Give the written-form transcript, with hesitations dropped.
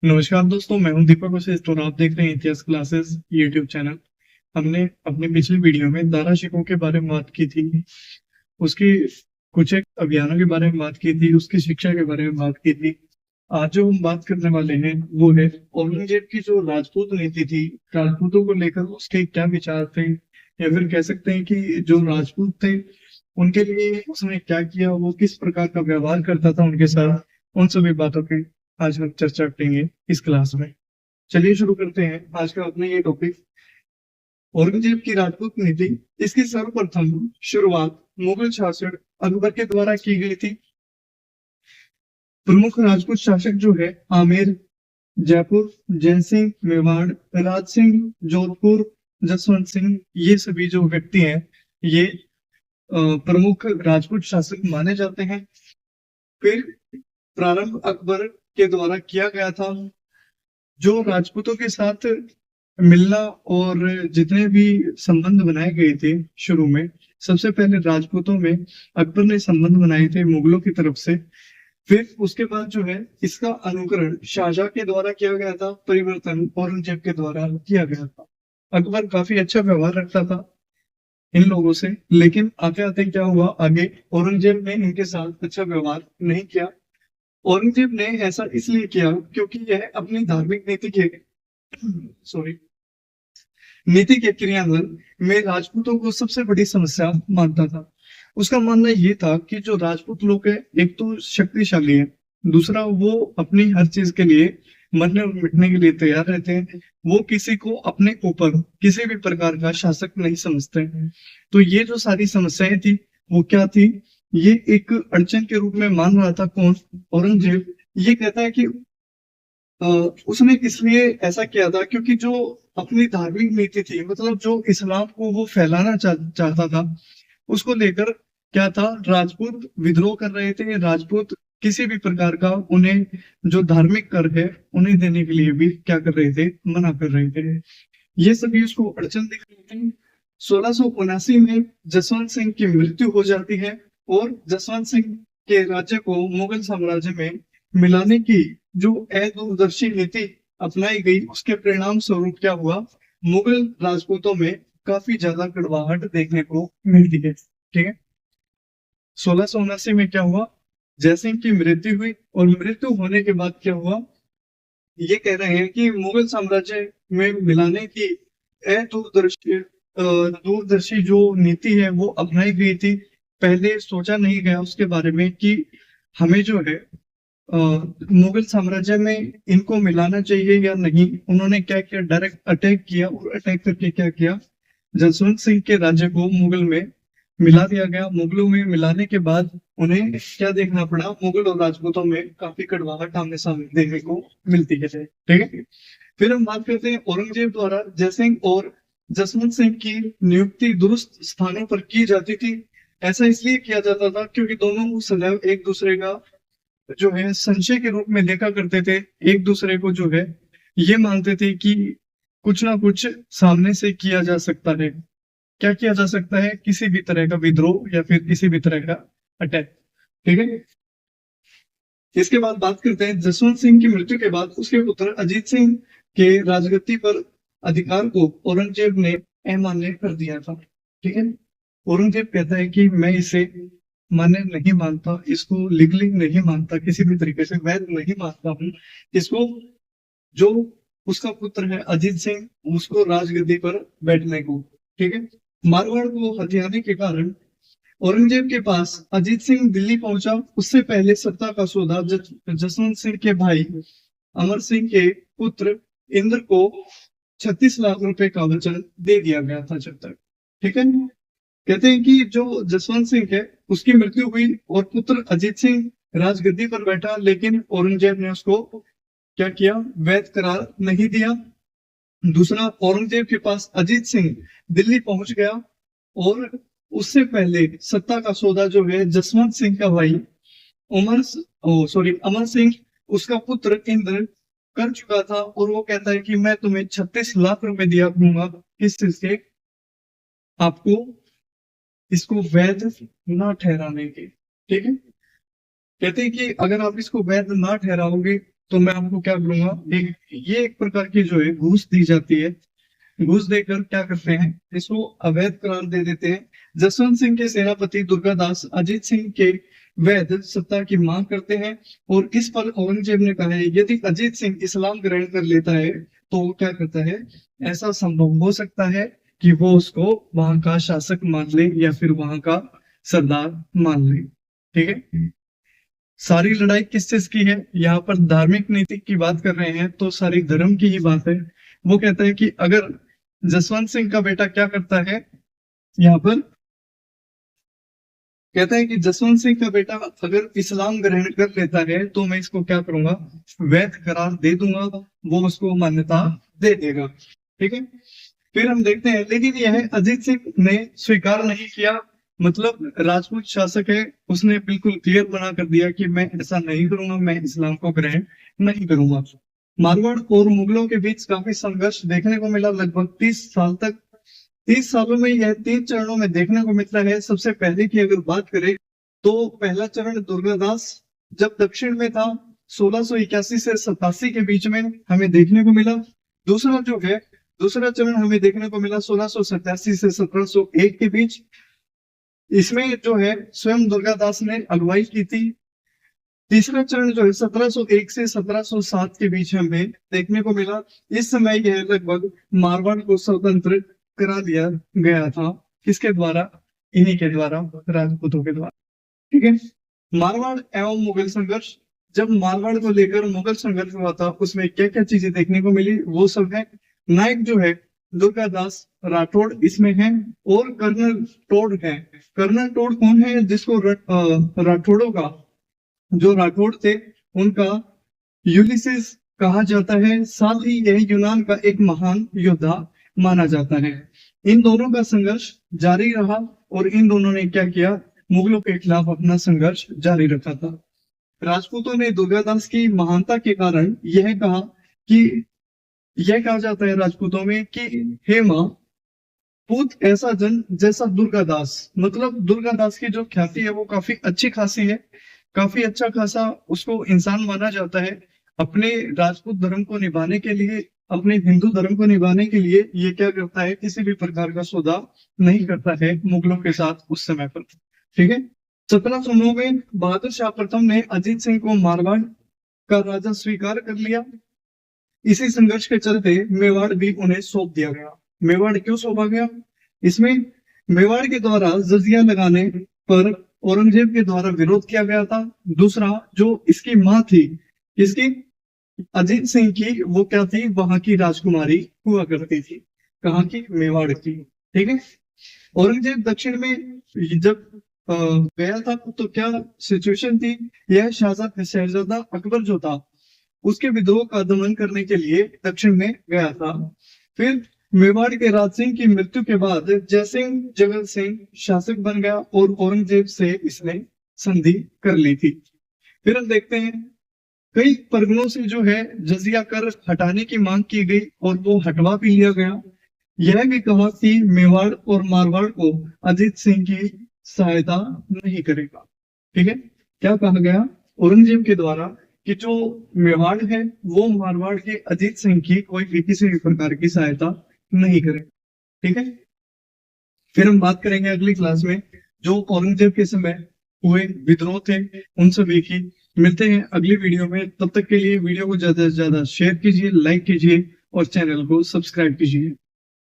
नमस्कार दोस्तों, मैं हूं दीपक वशिष्ठ और आप देख रहे हैं इतिहास क्लासेस यूट्यूब चैनल। हमने अपनी पिछली वीडियो में दारा शिकोह के बारे में बात की थी। उसकी कुछ एक अभियानों के बारे में बात की थी, उसकी शिक्षा के बारे में बात की थी। आज जो हम बात करने वाले हैं वो है औरंगजेब की जो राजपूत नीति थी, राजपूतों को लेकर उसके क्या विचार थे, या फिर कह सकते हैं कि जो राजपूत थे उनके लिए उसने क्या किया, वो किस प्रकार का व्यवहार करता था उनके साथ। उन सभी बातों की आज हम चर्चा करेंगे इस क्लास में। चलिए शुरू करते हैं आज का अपना ये टॉपिक, औरंगजेब की राजपूत नीति। इसकी सर्वप्रथम शुरुआत मुगल शासक अकबर के द्वारा की गई थी। प्रमुख राजपूत शासक जो है आमेर, जयपुर, जैन सिंह, मेवाड़, राज सिंह, जोधपुर, जसवंत सिंह, ये सभी जो व्यक्ति हैं ये प्रमुख राजपूत शासक माने जाते हैं। फिर प्रारंभ अकबर के द्वारा किया गया था। जो राजपूतों के साथ मिलना और जितने भी संबंध बनाए गए थे शुरू में, सबसे पहले राजपूतों में अकबर ने संबंध बनाए थे मुगलों की तरफ से। फिर उसके बाद जो है इसका अनुकरण शाहजहां के द्वारा किया गया था, परिवर्तन औरंगजेब के द्वारा किया गया था। अकबर काफी अच्छा व्यवहार रखता था इन लोगों से, लेकिन आते आते क्या हुआ, आगे औरंगजेब ने इनके साथ अच्छा व्यवहार नहीं किया। औरंगजेब ने ऐसा इसलिए किया क्योंकि यह अपनी धार्मिक नीति के सॉरी नीति के क्रियान्वयन में राजपूतों को सबसे बड़ी समस्या मानता था। उसका मानना ये था कि जो राजपूत लोग हैं, एक तो शक्तिशाली है, दूसरा वो अपनी हर चीज के लिए मरने और मिटने के लिए तैयार रहते हैं। वो किसी को अपने ऊपर किसी भी प्रकार का शासक नहीं समझते हैं। तो ये जो सारी समस्याएं थी वो क्या थी, ये एक अड़चन के रूप में मान रहा था कौन, औरंगजेब। ये कहता है कि अ, उसने इसलिए ऐसा किया था क्योंकि जो अपनी धार्मिक नीति थी, मतलब जो इस्लाम को वो फैलाना चाहता था, उसको लेकर क्या था, राजपूत विद्रोह कर रहे थे। राजपूत किसी भी प्रकार का उन्हें जो धार्मिक कर है उन्हें देने के लिए भी क्या कर रहे थे, मना कर रहे थे। ये सभी उसको अड़चन दिख रही थी। 1679 में जसवंत सिंह की मृत्यु हो जाती है और जसवंत सिंह के राज्य को मुगल साम्राज्य में मिलाने की जो अदूरदर्शी नीति अपनाई गई, उसके परिणाम स्वरूप क्या हुआ, मुगल राजपूतों में काफी ज्यादा कड़वाहट देखने को मिलती है। ठीक है। 1679 में क्या हुआ, जयसिंह की मृत्यु हुई और मृत्यु होने के बाद क्या हुआ, ये कह रहे हैं कि मुगल साम्राज्य में मिलाने की दूरदर्शी जो नीति है वो अपनाई गई थी। पहले सोचा नहीं गया उसके बारे में कि हमें जो है मुगल साम्राज्य में इनको मिलाना चाहिए या नहीं। उन्होंने क्या किया, डायरेक्ट अटैक किया और अटैक करके क्या किया, जसवंत सिंह के राज्य को मुगल में मिला दिया गया। मुगलों में मिलाने के बाद उन्हें क्या देखना पड़ा, मुगल और राजपूतों में काफी कड़वाहट आमने सामने देखने को मिलती है। ठीक है। फिर हम बात करते हैं औरंगजेब द्वारा जयसिंह और जसवंत सिंह की नियुक्ति दुरुस्त स्थानों पर की जाती थी। ऐसा इसलिए किया जाता था क्योंकि दोनों को सदैव एक दूसरे का जो है संशय के रूप में देखा करते थे। एक दूसरे को जो है ये मानते थे कि कुछ ना कुछ सामने से किया जा सकता है। क्या किया जा सकता है, किसी भी तरह का विद्रोह या फिर किसी भी तरह का अटैक। ठीक है। इसके बाद बात करते हैं जसवंत सिंह की मृत्यु के बाद उसके पुत्र अजीत सिंह के राजगद्दी पर अधिकार को औरंगजेब ने अमान्य कर दिया था। ठीक है। औरंगजेब कहता है कि मैं इसे मान्य नहीं मानता, इसको लीगली नहीं मानता, किसी भी तरीके से वैध नहीं मानता हूँ इसको। जो उसका पुत्र है अजीत सिंह, उसको राजगद्दी पर बैठने को। ठीक है। मारवाड़ को हथियाने के कारण औरंगजेब के पास अजीत सिंह दिल्ली पहुंचा। उससे पहले सत्ता का सौदा जसवंत सिंह के भाई अमर सिंह के पुत्र इंद्र को 36 लाख रुपए का वचन दे दिया गया था जब तक। ठीक है। कहते हैं कि जो जसवंत सिंह है उसकी मृत्यु हुई और पुत्र अजीत सिंह राजगद्दी पर बैठा, लेकिन औरंगजेब ने उसको क्या किया, वैध करार नहीं दिया। दूसरा, औरंगजेब के पास अजीत सिंह दिल्ली पहुंच गया और उससे पहले सत्ता का सौदा जो है जसवंत सिंह का भाई अमर सिंह, उसका पुत्र इंद्र कर चुका था। और वो कहता है कि मैं तुम्हें 36 लाख रुपए दिया दूंगा, किस चीज के, आपको इसको वैध ना ठहराने के। ठीक है। कहते हैं कि अगर आप इसको वैध ना ठहराओगे तो मैं आपको क्या करूंगा, ये एक प्रकार की जो है घूस दी जाती है। घूस देकर क्या करते हैं, इसको अवैध करार दे देते हैं। जसवंत सिंह के सेनापति दुर्गादास अजीत सिंह के वैध सत्ता की मांग करते हैं, और इस पर औरंगजेब ने कहा है यदि अजीत सिंह इस्लाम ग्रहण कर लेता है तो वो क्या करता है, ऐसा संभव हो सकता है कि वो उसको वहां का शासक मान ले या फिर वहां का सरदार मान ले। ठीक है, सारी लड़ाई किस चीज की है, यहाँ पर धार्मिक नीति की बात कर रहे हैं तो सारी धर्म की ही बात है। वो कहता है कि अगर जसवंत सिंह का बेटा क्या करता है, यहाँ पर कहता है कि जसवंत सिंह का बेटा अगर इस्लाम ग्रहण कर लेता है तो मैं इसको क्या करूंगा, वैध करार दे दूंगा, वो उसको मान्यता दे देगा। ठीक है, फिर हम देखते हैं, लेकिन यह अजीत सिंह ने स्वीकार नहीं किया। मतलब राजपूत शासक है, उसने बिल्कुल क्लियर बना कर दिया कि मैं ऐसा नहीं करूंगा, मैं इस्लाम को ग्रहण नहीं करूंगा। मारवाड़ और मुगलों के बीच काफी संघर्ष देखने को मिला, लगभग 30 साल तक। 30 सालों में यह 3 चरणों में देखने को मिलता है। सबसे पहले की अगर बात करें तो पहला चरण दुर्गादास जब दक्षिण में था 1681 से 87 के बीच में हमें देखने को मिला। दूसरा जो है, दूसरा चरण हमें देखने को मिला 1687 से 1701 के बीच। इसमें जो है स्वयं दुर्गादास ने अगुवाई की थी। तीसरा चरण जो है 1701 से 1707 के बीच हमें देखने को मिला। इस समय यह लगभग मारवाड़ को स्वतंत्र करा दिया गया था। किसके द्वारा, इन्हीं के द्वारा, राजपूतों के द्वारा। ठीक है, मारवाड़ एवं मुगल संघर्ष। जब मारवाड़ को लेकर मुगल संघर्ष हुआ था उसमें क्या क्या चीजें देखने को मिली, वो सब है। नायक जो है दुर्गादास राठौड़ इसमें है, और कर्नल टोड है। कर्नल टोड कौन है, जिसको राठौड़ों का, जो राठौड़ थे उनका यूलिसिस कहा जाता है। साथ ही यह यूनान का एक महान योद्धा माना जाता है। इन दोनों का संघर्ष जारी रहा, और इन दोनों ने क्या किया, मुगलों के खिलाफ अपना संघर्ष जारी रखा था। राजपूतों ने दुर्गादास की महानता के कारण यह कहा कि, यह कहा जाता है राजपूतों में कि हे मां, पूत ऐसा जन जैसा दुर्गादास। मतलब दुर्गादास की जो ख्याति है वो काफी अच्छी खासी है, काफी अच्छा खासा उसको इंसान माना जाता है। अपने राजपूत धर्म को निभाने के लिए, अपने हिंदू धर्म को निभाने के लिए ये क्या करता है, किसी भी प्रकार का सौदा नहीं करता है मुगलों के साथ उस समय पर। ठीक है, 1709 में बहादुर शाह प्रथम ने अजीत सिंह को मारवाड़ का राजा स्वीकार कर लिया। इसी संघर्ष के चलते मेवाड़ भी उन्हें सौंप दिया गया। मेवाड़ क्यों सौंपा गया, इसमें मेवाड़ के द्वारा जजिया लगाने पर औरंगजेब के द्वारा विरोध किया गया था। दूसरा, जो इसकी माँ थी, इसकी अजीत सिंह की, वो क्या थी, वहां की राजकुमारी हुआ करती थी। कहाँ की, मेवाड़ की। ठीक है, औरंगजेब दक्षिण में जब गया था तो क्या सिचुएशन थी, यह शहजादा अकबर जो था उसके विद्रोह का दमन करने के लिए दक्षिण में गया था। फिर मेवाड़ के राज सिंह की मृत्यु के बाद जयसिंह जगत सिंह शासक बन गया, और औरंगजेब से इसने संधि कर ली थी। फिर हम देखते हैं, कई परगनों से जो है जजिया कर हटाने की मांग की गई, और वो हटवा भी लिया गया। यह भी कहा कि मेवाड़ और मारवाड़ को अजीत सिंह की सहायता नहीं करेगा। ठीक है, क्या कहा गया औरंगजेब के द्वारा कि जो मेवाड़ है वो मारवाड़ के अजीत सिंह की कोई भी किसी भी प्रकार की सहायता नहीं करेगा। ठीक है, फिर हम बात करेंगे अगली क्लास में जो औरंगजेब के समय हुए विद्रोह थे उन सभी की। मिलते हैं अगली वीडियो में, तब तक के लिए वीडियो को ज्यादा से ज्यादा शेयर कीजिए, लाइक कीजिए और चैनल को सब्सक्राइब कीजिए।